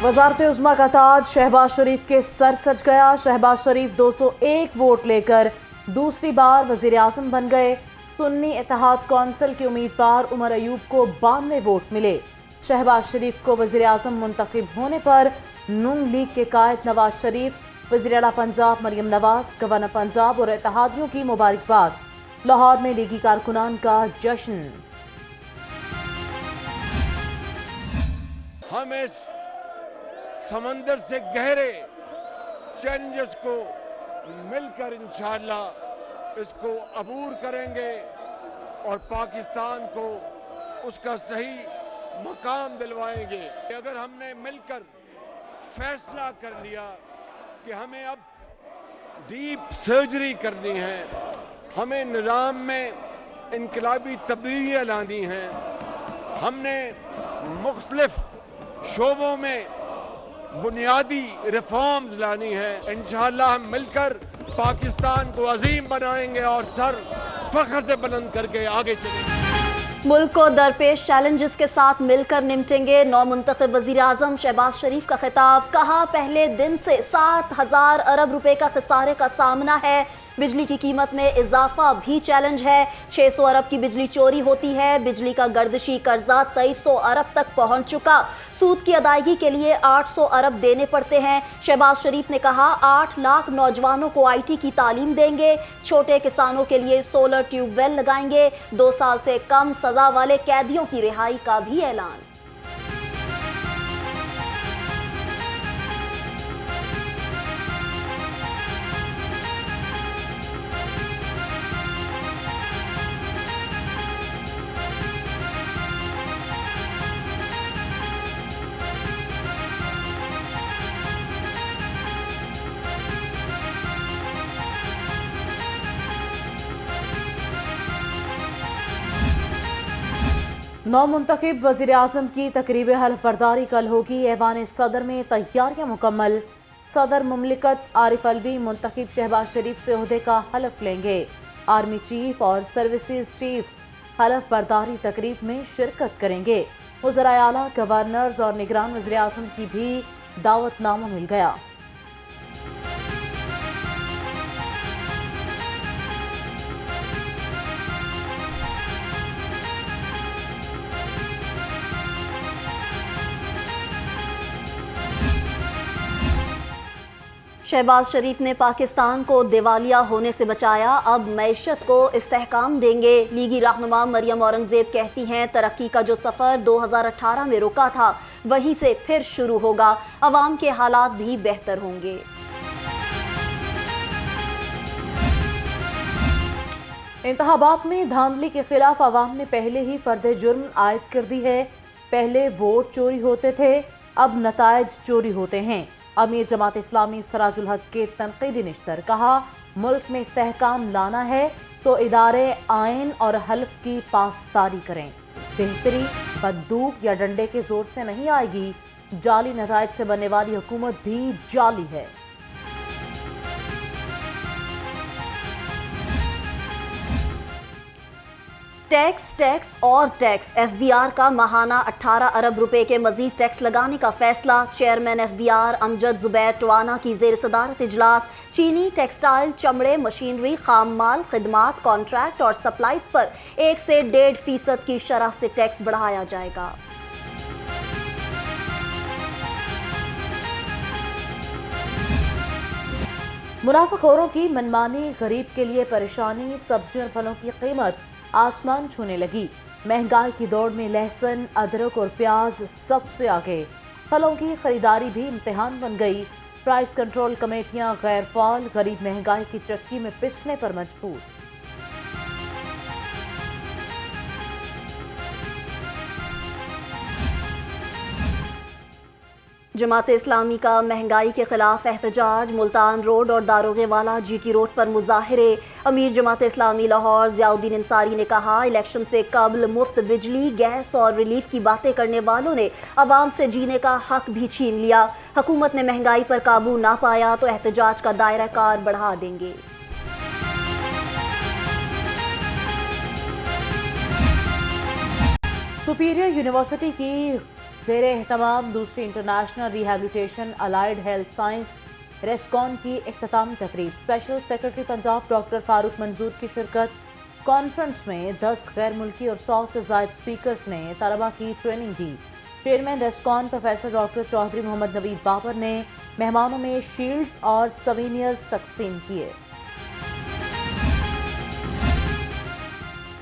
वज़ारत उज़्मा का ताज शहबाज शरीफ के सर सज गया। शहबाज शरीफ 201 वोट लेकर दूसरी बार वज़ीर आज़म बन गए। सुन्नी इत्तेहाद कौंसिल के उम्मीदवार उमर अयूब को 92 वोट मिले। शहबाज शरीफ को वज़ीर आज़म मुंतखब होने पर नून लीग के कायद नवाज शरीफ, वज़ीर आला पंजाब मरियम नवाज, गवर्नर पंजाब और इत्तेहादियों की मुबारकबाद। लाहौर में लीगी कारकुनान का जश्न। हम इस समंदर से गहरे चैलेंजेस को मिलकर इंशाअल्लाह इसको अबूर करेंगे और पाकिस्तान को उसका सही मकाम दिलवाएंगे। अगर हमने मिलकर फैसला कर लिया कि हमें अब डीप सर्जरी करनी है, हमें निज़ाम में इनकलाबी तब्दीलियाँ लानी हैं, हमने मुख्तलिफ शोबों में बुनियादी रिफॉर्म्स लानी है, इंशाअल्लाह हम मिलकर पाकिस्तान को अजीम बनाएंगे और सर फख्र से बुलंद करके आगे चलेंगे। मुल्क को दरपेश चैलेंजेस के साथ मिलकर निपटेंगे। नौ मुंतखब वज़ीर आज़म शहबाज शरीफ का खिताब। कहा, पहले दिन से 7,000 अरब रुपए का खसारे का सामना है। बिजली की कीमत में इजाफा भी चैलेंज है। 600 अरब की बिजली चोरी होती है। बिजली का गर्दिशी कर्जा 2300 अरब तक पहुंच चुका। सूद की अदायगी के लिए 800 अरब देने पड़ते हैं। शहबाज शरीफ ने कहा, 8 लाख नौजवानों को IT की तालीम देंगे। छोटे किसानों के लिए सोलर ट्यूबवेल लगाएंगे। 2 साल से कम सजा वाले कैदियों की रिहाई का भी ऐलान। नौ मुंतखब वज़ीर आज़म की तकरीब हल्फ बर्दारी कल होगी। ऐवान सदर में तैयारियां मुकम्मल। सदर मुमलिकत आरिफ अलवी मुंतखब शहबाज शरीफ से ओहदे का हल्फ लेंगे। आर्मी चीफ और सर्विसेज चीफ्स हल्फ बर्दारी तकरीब में शिरकत करेंगे। वज़राए आला, गवर्नर्स और निगरान वज़ीर आज़म की भी दावतनामा मिल गया। शहबाज शरीफ ने पाकिस्तान को दिवालिया होने से बचाया, अब मैशत को इस्तेहकाम देंगे। लीगी रहनुमा मरियम औरंगजेब कहती हैं, तरक्की का जो सफ़र 2018 में रुका था वहीं से फिर शुरू होगा। अवाम के हालात भी बेहतर होंगे। इंतखाबात में धांधली के खिलाफ अवाम ने पहले ही फर्द जुर्म आयद कर दी है। पहले वोट चोरी होते थे, अब नतायज चोरी होते हैं। अमीर जमात इस्लामी सराजुल हक के तनकीदी निश्तर। कहा, मुल्क में इस्तेहकाम लाना है तो इदारे आइन और हल्फ की पासदारी करें। बेहतरी बंदूक या डंडे के जोर से नहीं आएगी। जाली नतायज से बनने वाली हुकूमत भी जाली है। टैक्स और टैक्स। FBR का माहाना 18 अरब रुपए के मजीद टैक्स लगाने का फैसला। चेयरमैन FBR अमजद जुबैर टवाना की ज़ेर सदारत इजलास। चीनी, टेक्सटाइल, चमड़े, मशीनरी, खाम माल, खिदमात, कॉन्ट्रैक्ट और सप्लाईज पर 1 से 1.5% की शरह से टैक्स बढ़ाया जाएगा। मुनाफाखोरों की मनमानी, गरीब के लिए परेशानी। सब्जियों और फलों की कीमत आसमान छूने लगी। महंगाई की दौड़ में लहसुन, अदरक और प्याज सबसे आगे। फलों की खरीदारी भी इम्तिहान बन गई। प्राइस कंट्रोल कमेटियां गैर फाल। गरीब महंगाई की चक्की में पिसने पर मजबूर। जमात इस्लामी का महंगाई के खिलाफ एहतजाज। मुल्तान रोड और दारोगेवाला GT रोड पर मुजाहिरे। अमीर जमात इस्लामी लाहौर ज़ियाउद्दीन अंसारी ने कहा, इलेक्शन से कबल मुफ्त बिजली, गैस और रिलीफ की बातें करने वालों ने अवाम से जीने का हक भी छीन लिया। हुकूमत ने महंगाई पर काबू ना पाया तो एहतजाज का दायरा कार बढ़ा देंगे। सुपीरियर यूनिवर्सिटी की زیر اہتمام دوسری international rehabilitation allied health science Rescon کی اختتامی تقریب، special secretary Punjab doctor Farooq Manzoor کی شرکت۔ کانفرنس میں 10 غیر ملکی اور 100 سے زائد اسپیکرز نے طلبہ کی ٹریننگ دی۔ Chairman ریسکون professor doctor Chaudhry Muhammad Naveed Babar نے مہمانوں میں شیلڈز اور سوینئرز تقسیم کیے۔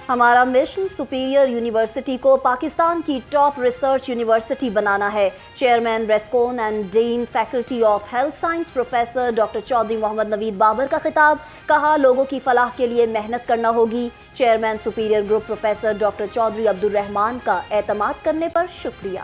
ہمارا مشن سپیریئر یونیورسٹی کو پاکستان کی ٹاپ ریسرچ یونیورسٹی بنانا ہے، chairman Rescon and dean faculty of health science professor doctor Chaudhry Muhammad Naveed Babar کا خطاب، کہا لوگوں کی فلاح کے لیے محنت کرنا ہوگی۔ Chairman superior group professor doctor Chaudhry Abdul Rahman کا اعتماد کرنے پر شکریہ۔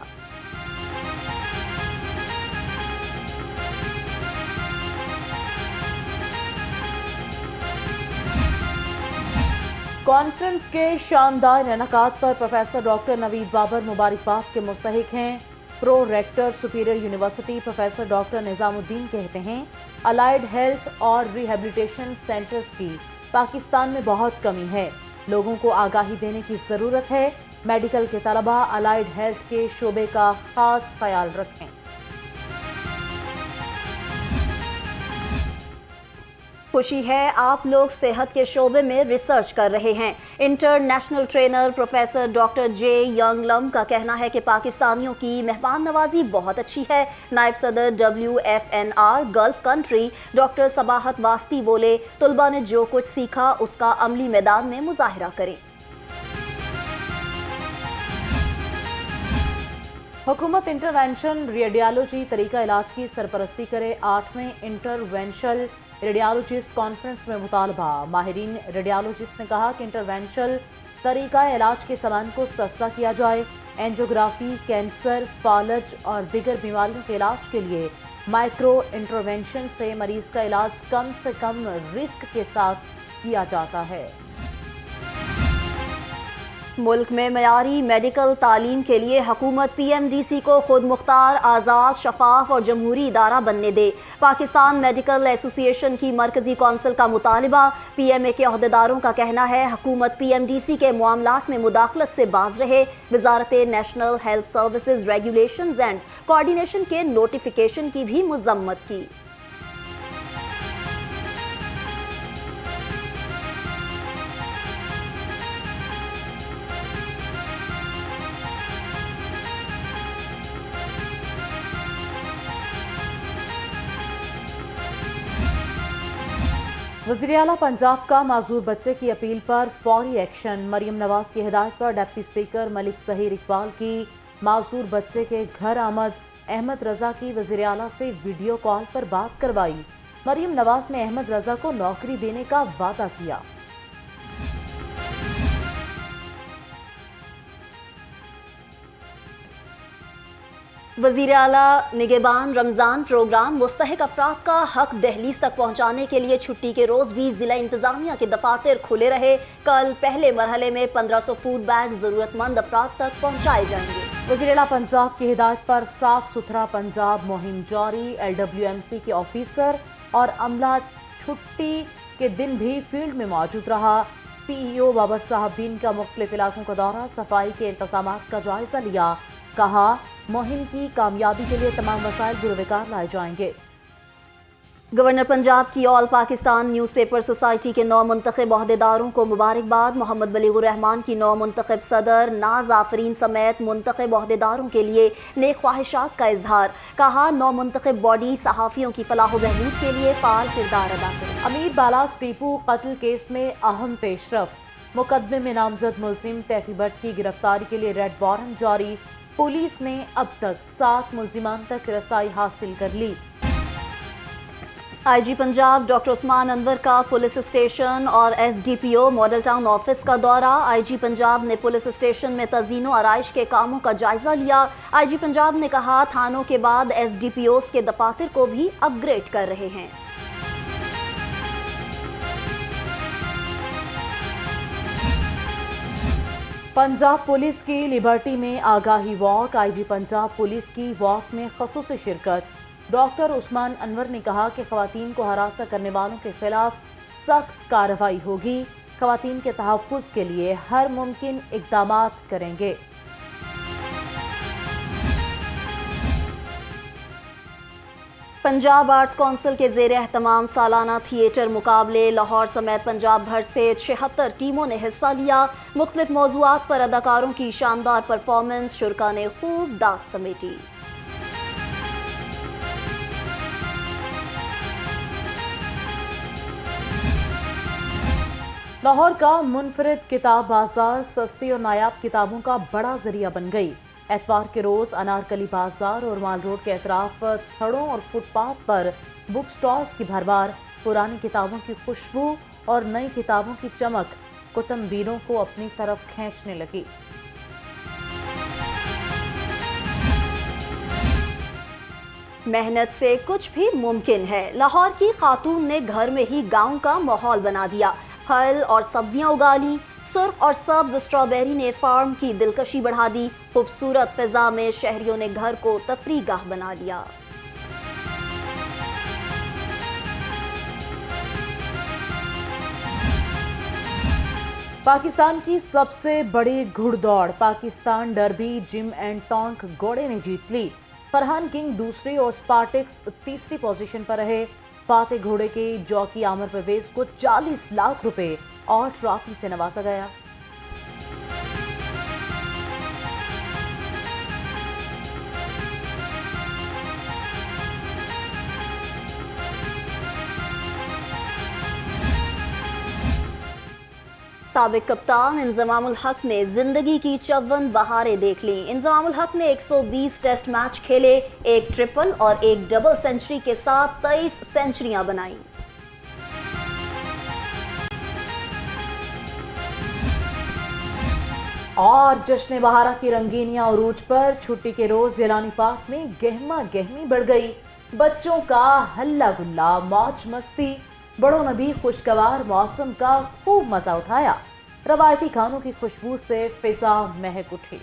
کانفرنس کے شاندار انعقاد پر پروفیسر ڈاکٹر نوید بابر مبارکباد کے مستحق ہیں۔ Pro rector superior university professor doctor Nizam Uddin کہتے ہیں الائیڈ ہیلتھ اور ریہیبلیٹیشن سینٹرز کی پاکستان میں بہت کمی ہے، لوگوں کو آگاہی دینے کی ضرورت ہے۔ میڈیکل کے طلبہ الائیڈ ہیلتھ کے شعبے کا خاص خیال رکھیں۔ خوشی ہے آپ لوگ صحت کے شعبے میں ریسرچ کر رہے ہیں۔ International trainer professor doctor J young لم کا کہنا ہے کہ پاکستانیوں کی مہمان نوازی بہت اچھی ہے۔ نائب صدر WFNR gulf country doctor Sabahat Wasti بولے طلباء نے جو کچھ سیکھا اس کا عملی میدان میں مظاہرہ کریں۔ حکومت انٹرونشن ریڈیالوجی طریقہ علاج کی سرپرستی کرے۔ 8ویں انٹرونشل ریڈیالوجسٹ کانفرنس میں مطالبہ، ماہرین ریڈیالوجسٹ نے کہا کہ انٹرونشل طریقہ علاج کے سامان کو سستا کیا جائے۔ اینجیوگرافی، کینسر، فالج اور دیگر بیماریوں کے علاج کے لیے مائکرو انٹرونشن سے مریض کا علاج کم سے کم رسک کے ساتھ کیا جاتا ہے۔ ملک میں معیاری میڈیکل تعلیم کے لیے حکومت PMDC کو خود مختار، آزاد، شفاف اور جمہوری ادارہ بننے دے۔ پاکستان میڈیکل ایسوسی ایشن کی مرکزی کونسل کا مطالبہ، PMA کے عہدیداروں کا کہنا ہے حکومت PMDC کے معاملات میں مداخلت سے باز رہے۔ وزارت national health services regulations and coordination کے نوٹیفیکیشن کی بھی مذمت کی۔ وزیراعلیٰ پنجاب کا معذور بچے کی اپیل پر فوری ایکشن۔ مریم نواز کی ہدایت پر ڈپٹی اسپیکر ملک ظہیر اقبال کی معذور بچے کے گھر آمد، احمد رضا کی وزیراعلیٰ سے ویڈیو کال پر بات کروائی۔ مریم نواز نے احمد رضا کو نوکری دینے کا وعدہ کیا۔ وزیر اعلیٰ نگہبان رمضان پروگرام مستحق افراد کا حق دہلیز تک پہنچانے کے لیے چھٹی کے روز بھی ضلع انتظامیہ کے دفاتر کھلے رہے۔ کل پہلے مرحلے میں 1500 فوڈ بیگ ضرورت مند افراد تک پہنچائے جائیں گے۔ وزیر اعلیٰ پنجاب کی ہدایت پر صاف ستھرا پنجاب مہم جاری۔ LWMC کے آفیسر اور عملہ چھٹی کے دن بھی فیلڈ میں موجود رہا۔ PEO بابر صاحب دین کا مختلف علاقوں کا دورہ، صفائی کے انتظامات کا جائزہ لیا۔ کہا مہم کی کامیابی کے لیے تمام وسائل بروکار لائے جائیں گے۔ گورنر پنجاب کی آل پاکستان نیوز پیپر سوسائٹی کے نو منتخب عہدیداروں کو مبارکباد۔ محمد بلیغ الرحمان کی نو منتخب صدر ناز آفرین سمیت منتخب عہدیداروں کے لیے نیک خواہشات کا اظہار۔ کہا نو منتخب باڈی صحافیوں کی فلاح و بہبود کے لیے فعال کردار ادا کرے۔ امیر بالاز ٹیپو قتل کیس میں اہم پیش رفت، مقدمے میں نامزد ملزم تیفی بٹ کی گرفتاری کے لیے ریڈ وارنٹ جاری۔ پولیس نے اب تک 7 ملزمان تک رسائی حاصل کر لی۔ IG پنجاب ڈاکٹر عثمان انور کا پولیس اسٹیشن اور SDPO ماڈل ٹاؤن آفس کا دورہ۔ IG پنجاب نے پولیس اسٹیشن میں تزئین و آرائش کے کاموں کا جائزہ لیا۔ IG پنجاب نے کہا تھانوں کے بعد SDPOs کے دفاتر کو بھی اپ گریڈ کر رہے ہیں۔ پنجاب پولیس کی لبرٹی میں آگاہی واک۔ IG پنجاب پولیس کی واک میں خصوصی شرکت۔ ڈاکٹر عثمان انور نے کہا کہ خواتین کو ہراساں کرنے والوں کے خلاف سخت کارروائی ہوگی، خواتین کے تحفظ کے لیے ہر ممکن اقدامات کریں گے۔ पंजाब आर्ट्स काउंसिल के ज़ेर एहतमाम सालाना थिएटर मुकाबले लाहौर समेत पंजाब भर से 76 टीमों ने हिस्सा लिया। मुख्तलिफ मौज़ूआत पर अदाकारों की शानदार परफॉर्मेंस, शुरा ने खूब दाद समेटी। लाहौर का मुनफरिद किताब बाजार सस्ती और नायाब किताबों का बड़ा जरिया बन गई। एतवार के रोज अनारकली बाजार और माल रोड के अतराफ थड़ों और फुटपाथ पर बुक स्टॉल्स की भरमार, पुरानी किताबों की खुशबू और नई किताबों की चमक कुतुबीनों को अपनी तरफ खींचने लगी। मेहनत से कुछ भी मुमकिन है। लाहौर की खातून ने घर में ही गांव का माहौल बना दिया। फल और सब्जियां उगा ली। सुर्ख और सब्ज स्ट्रॉबेरी ने फार्म की दिलकशी बढ़ा दी। खूबसूरत फिजा में शहरियों ने घर को तफरीगाह बना लिया। पाकिस्तान की सबसे बड़ी घुड़दौड़ पाकिस्तान डर्बी जिम एंड टॉन्क घोड़े ने जीत ली। फरहान किंग दूसरी और स्पार्टिक्स तीसरी पोजीशन पर रहे। फाते घोड़े के जॉकी आमिर परवेज को 40 लाख रुपए और ट्रॉफी से नवाजा गया। साबिक कप्तान इंजमामुल हक ने जिंदगी की 54 बहारें देख ली। इंजमामुल हक ने 120 टेस्ट मैच खेले, एक ट्रिपल और एक डबल सेंचुरी के साथ 23 सेंचुरियां बनाई। और जश्न बहारा की रंगीनियां उरूज पर छुट्टी के रोज जिलानी पार्क में गहमा गहमी बढ़ गई। बच्चों का हल्ला गुल्ला, मौज मस्ती, बड़ों ने भी खुशगवार मौसम का खूब मजा उठाया। रवायती खानों की खुशबू से फिजा महक उठी।